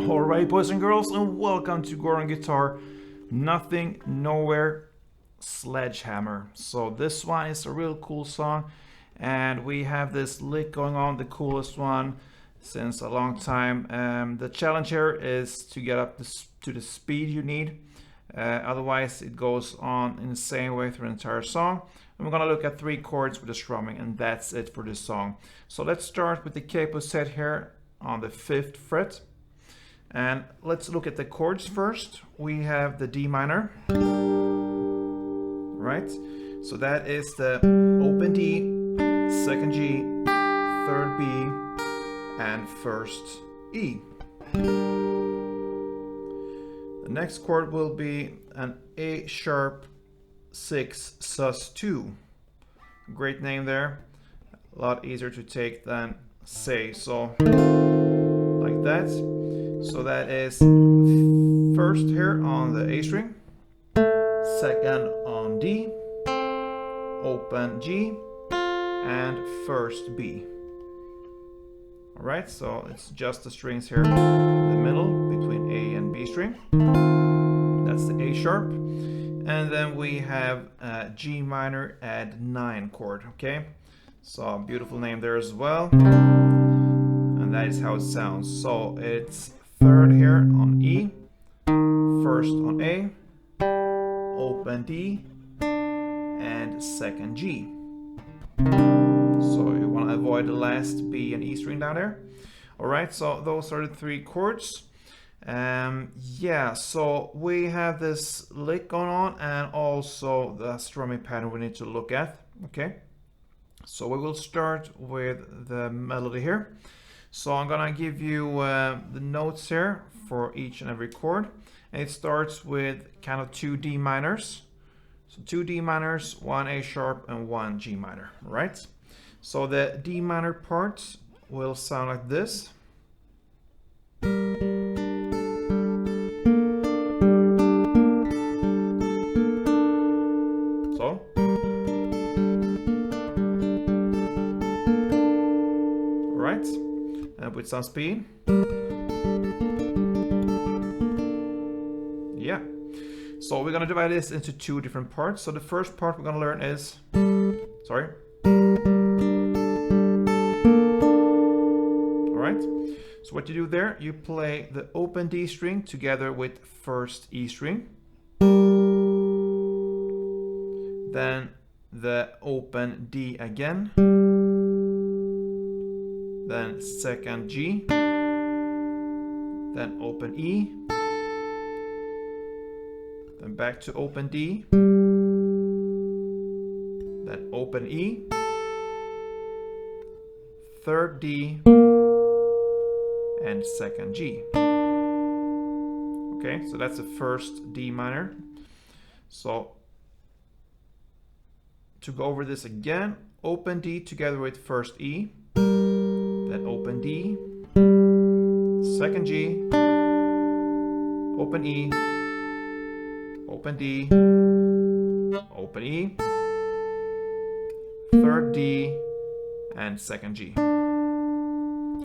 Alright, boys and girls, and welcome to Chord on Guitar Nothing Nowhere Sledgehammer. So this one is a real cool song, and we have this lick going on, the coolest one since a long time. The challenge here is to get up to the speed you need, otherwise it goes on in the same way through the entire song. And we're gonna look at 3 chords with the strumming, and that's it for this song. So let's start with the capo set here on the 5th fret. And let's look at the chords first. We have the D minor, right? So that is the open D, 2nd G, 3rd B, and 1st E. The next chord will be an A sharp 6 sus 2. Great name there. A lot easier to take than say. So like that. So that is 1st here on the A string, 2nd on D, open G, and 1st B. Alright, so it's just the strings here in the middle between A and B string. That's the A sharp. And then we have G minor add 9 chord, okay? So beautiful name there as well. And that is how it sounds. So it's 3rd here on E, 1st on A, open D, and 2nd G. So you want to avoid the last B and E string down there. Alright, so those are the 3 chords. Yeah, so we have this lick going on and also the strumming pattern we need to look at. Okay, so we will start with the melody here. So I'm gonna give you the notes here for each and every chord, and it starts with kind of 2 D minors. So 2 D minors, 1 A sharp, and 1 G minor, right? So the D minor part will sound like this. So. All right. With some speed. Yeah. So we're gonna divide this into 2 different parts. So the first part we're gonna learn is, sorry. Alright. So what you do there, you play the open D string together with 1st E string. Then the open D again. Then 2nd G, then open E, then back to open D, then open E, 3rd D, and 2nd G. Okay, so that's the 1st D minor. So to go over this again, open D together with 1st E, then open D, 2nd G, open E, open D, open E, 3rd D, and 2nd G.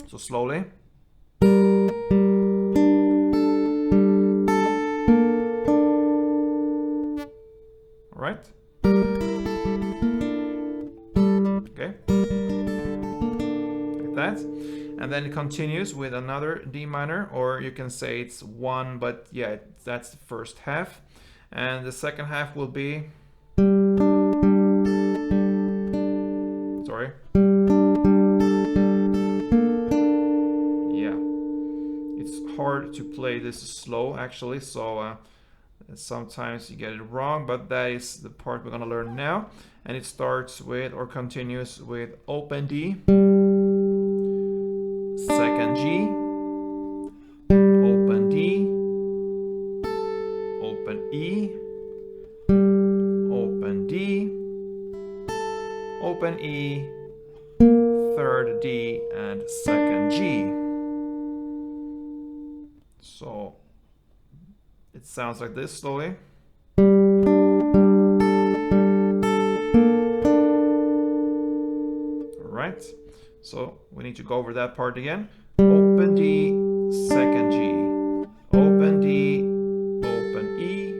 So slowly. All right. Okay. That, and then it continues with another D minor, or you can say it's 1, but yeah, that's the first half, and the second half will be, sorry, to play this slow actually, so sometimes you get it wrong, but that is the part we're gonna learn now. And it starts with, or continues with, open D, second G, open D, open E, open D, open E, third D, and second G. So it sounds like this slowly. Alright, so we need to go over that part again. Open D, second G, open D, open E,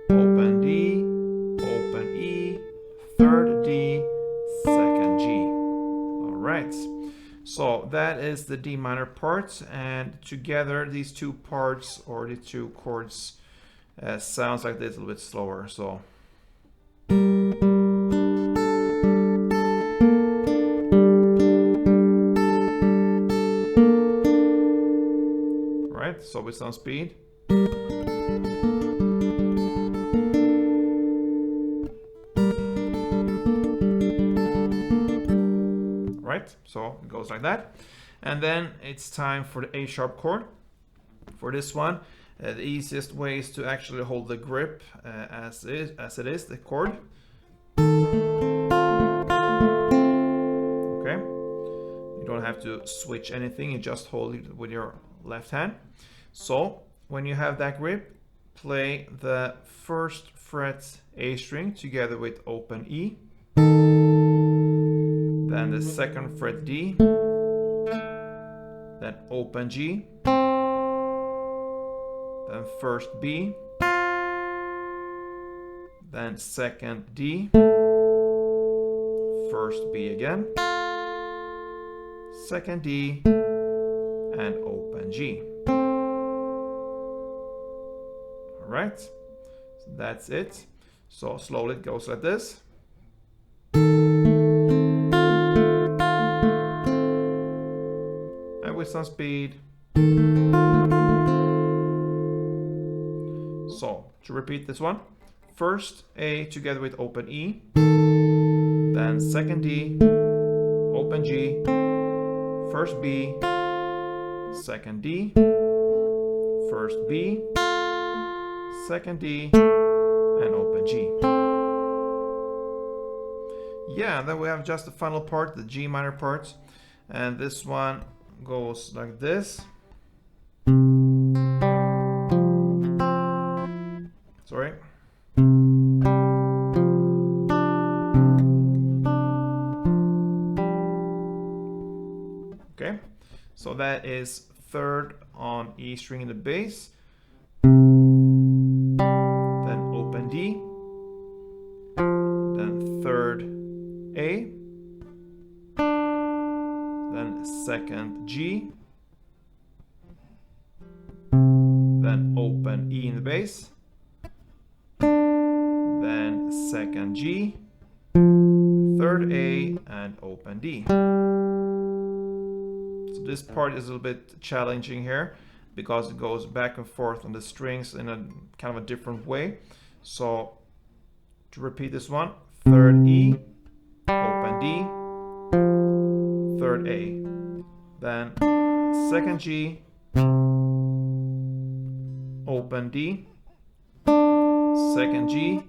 open D, open E, third D, second G. Alright, so that is the D minor part, and together these two parts, or the two chords, sounds like this, a little bit slower. So right, so with some speed. Right, so it goes like that. And then it's time for the A sharp chord. For this one, the easiest way is to actually hold the grip as it is, the chord. Okay, you don't have to switch anything, you just hold it with your left hand. So when you have that grip, play the first fret A string together with open E, then the second fret D, then open G, then first B, then second D, first B again, second D, and open G. Alright, so that's it. So slowly it goes like this. And with some speed. So, to repeat this one, first A together with open E, then second D, open G, first B, second D, first B, second D, and open G. Yeah, then we have just the final part, the G minor part, and this one goes like this. Sorry. Okay, so that is third on E string in the bass, then open D, then third A, then second G, then open E in the bass, then second G, third A, and open D. So this part is a little bit challenging here because it goes back and forth on the strings in a kind of a different way. So to repeat this one, third E, open D, third A, then second G, open D, second G,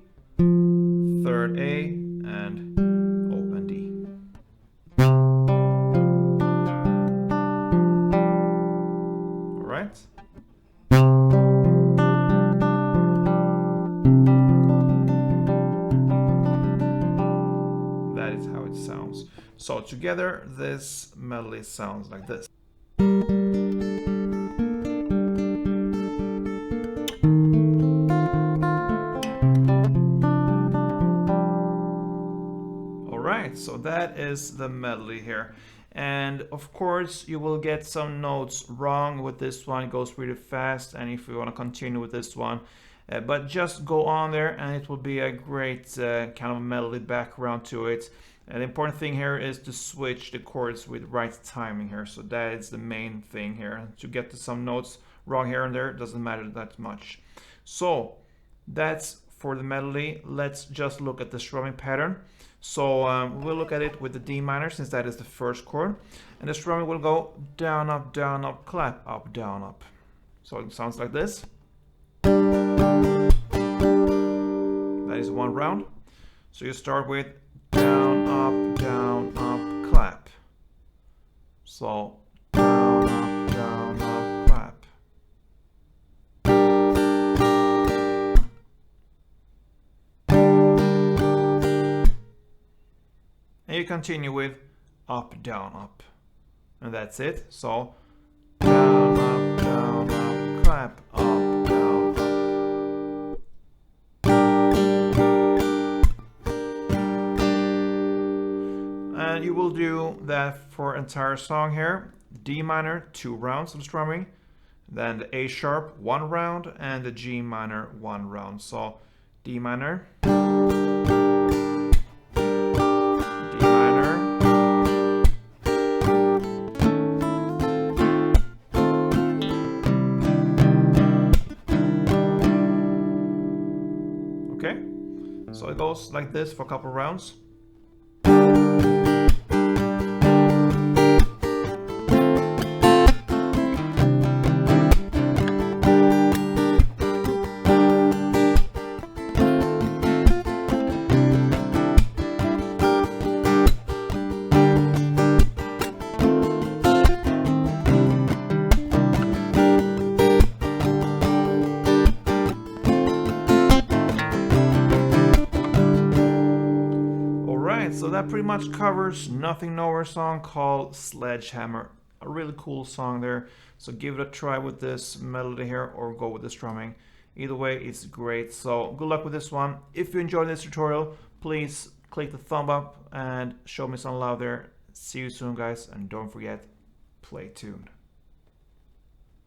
third A, and open D. All right. That is how it sounds. So together, this melody sounds like this. So that is the melody here, and of course you will get some notes wrong with this one. It goes really fast, and if you want to continue with this one, but just go on there and it will be a great kind of melody background to it. And the important thing here is to switch the chords with right timing here, so that is the main thing here, to get to some notes wrong here and there, doesn't matter that much. So that's for the melody. Let's just look at the strumming pattern. So we'll look at it with the D minor, since that is the first chord, and the strumming will go down, up, clap, up, down, up. So it sounds like this. That is one round. So you start with down, up, clap. So down, up, clap. And you continue with up, down, up. And that's it. So down, up, clap, up, down, up. And you will do that for entire song here. D minor, 2 rounds of strumming. Then the A sharp, 1 round, and the G minor, 1 round. So D minor, D minor, okay? So it goes like this for a couple rounds. So that pretty much covers Nothing Nowhere song called Sledgehammer. A really cool song there. So give it a try with this melody here, or go with the strumming. Either way, it's great. So good luck with this one. If you enjoyed this tutorial, please click the thumb up and show me some love there. See you soon, guys, and don't forget, play tuned.